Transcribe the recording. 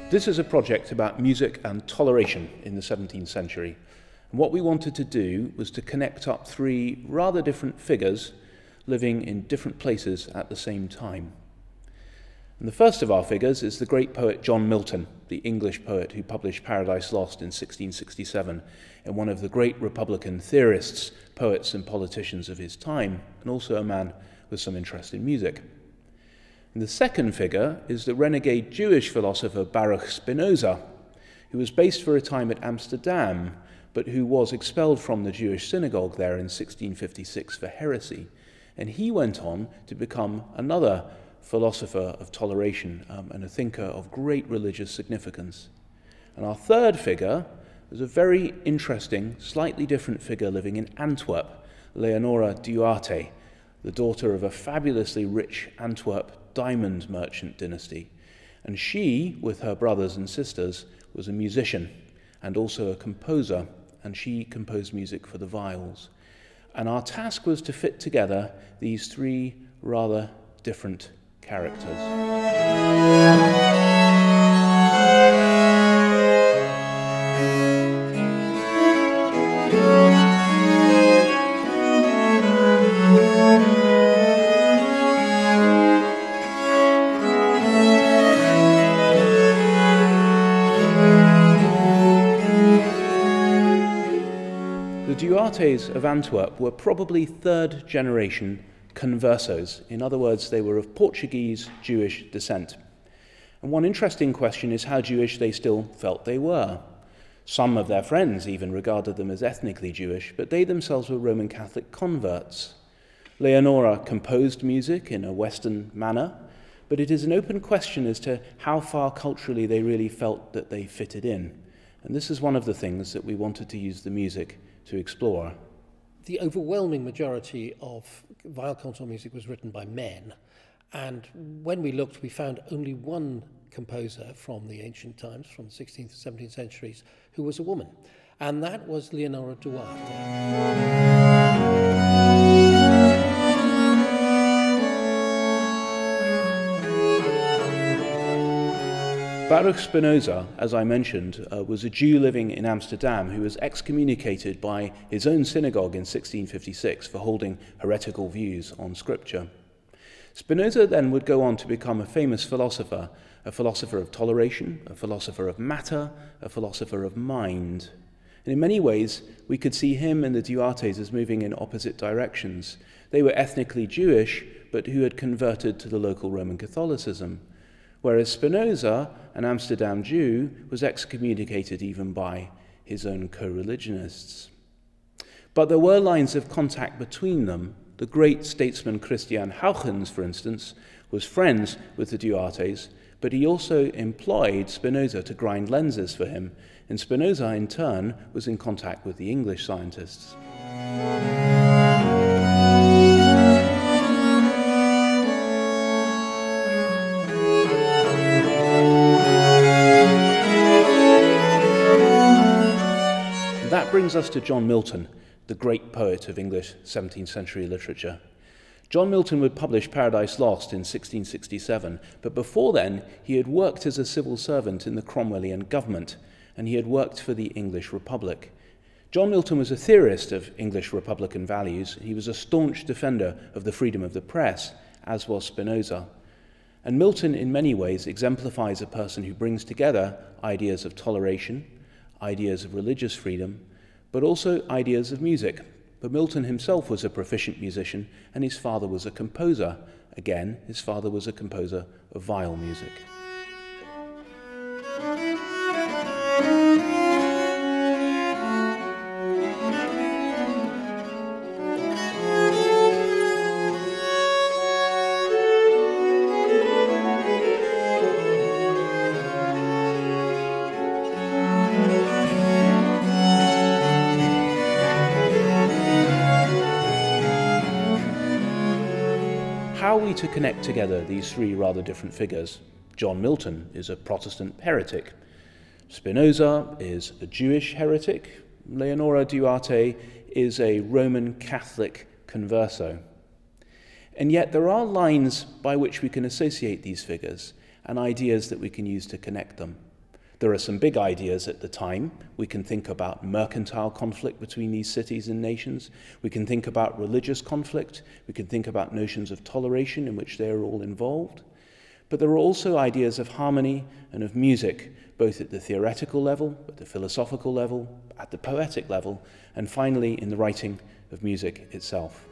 This is a project about music and toleration in the 17th century. And what we wanted to do was to connect up three rather different figures living in different places at the same time. And the first of our figures is the great poet John Milton, the English poet who published Paradise Lost in 1667, and one of the great Republican theorists, poets and politicians of his time, and also a man with some interest in music. And the second figure is the renegade Jewish philosopher Baruch Spinoza, who was based for a time at Amsterdam, but who was expelled from the Jewish synagogue there in 1656 for heresy. And he went on to become another philosopher of toleration and a thinker of great religious significance. And our third figure is a very interesting, slightly different figure living in Antwerp, Leonora Duarte, the daughter of a fabulously rich Antwerp diamond merchant dynasty. And she, with her brothers and sisters, was a musician and also a composer, and she composed music for the viols. And our task was to fit together these three rather different characters. The Duartes of Antwerp were probably third generation conversos. In other words, they were of Portuguese Jewish descent. And one interesting question is how Jewish they still felt they were. Some of their friends even regarded them as ethnically Jewish, but they themselves were Roman Catholic converts. Leonora composed music in a Western manner, but it is an open question as to how far culturally they really felt that they fitted in. And this is one of the things that we wanted to use the music to explore. The overwhelming majority of viol consort music was written by men, and when we looked, we found only one composer from the ancient times, from the 16th and 17th centuries, who was a woman, and that was Leonora Duarte. Baruch Spinoza, as I mentioned, was a Jew living in Amsterdam who was excommunicated by his own synagogue in 1656 for holding heretical views on scripture. Spinoza then would go on to become a famous philosopher, a philosopher of toleration, a philosopher of matter, a philosopher of mind. And in many ways, we could see him and the Duartes as moving in opposite directions. They were ethnically Jewish, but who had converted to the local Roman Catholicism, whereas Spinoza, an Amsterdam Jew, was excommunicated even by his own co-religionists. But there were lines of contact between them. The great statesman Christian Huygens, for instance, was friends with the Duartes, but he also employed Spinoza to grind lenses for him, and Spinoza, in turn, was in contact with the English scientists. That brings us to John Milton, the great poet of English 17th century literature. John Milton would publish Paradise Lost in 1667, but before then he had worked as a civil servant in the Cromwellian government, and he had worked for the English Republic. John Milton was a theorist of English Republican values. He was a staunch defender of the freedom of the press, as was Spinoza. And Milton, in many ways, exemplifies a person who brings together ideas of toleration, ideas of religious freedom, but also ideas of music. But Milton himself was a proficient musician, and his father was a composer. Again, his father was a composer of viol music. How are we to connect together these three rather different figures? John Milton is a Protestant heretic. Spinoza is a Jewish heretic. Leonora Duarte is a Roman Catholic converso. And yet there are lines by which we can associate these figures and ideas that we can use to connect them. There are some big ideas at the time. We can think about mercantile conflict between these cities and nations. We can think about religious conflict. We can think about notions of toleration in which they are all involved. But there are also ideas of harmony and of music, both at the theoretical level, at the philosophical level, at the poetic level, and finally in the writing of music itself.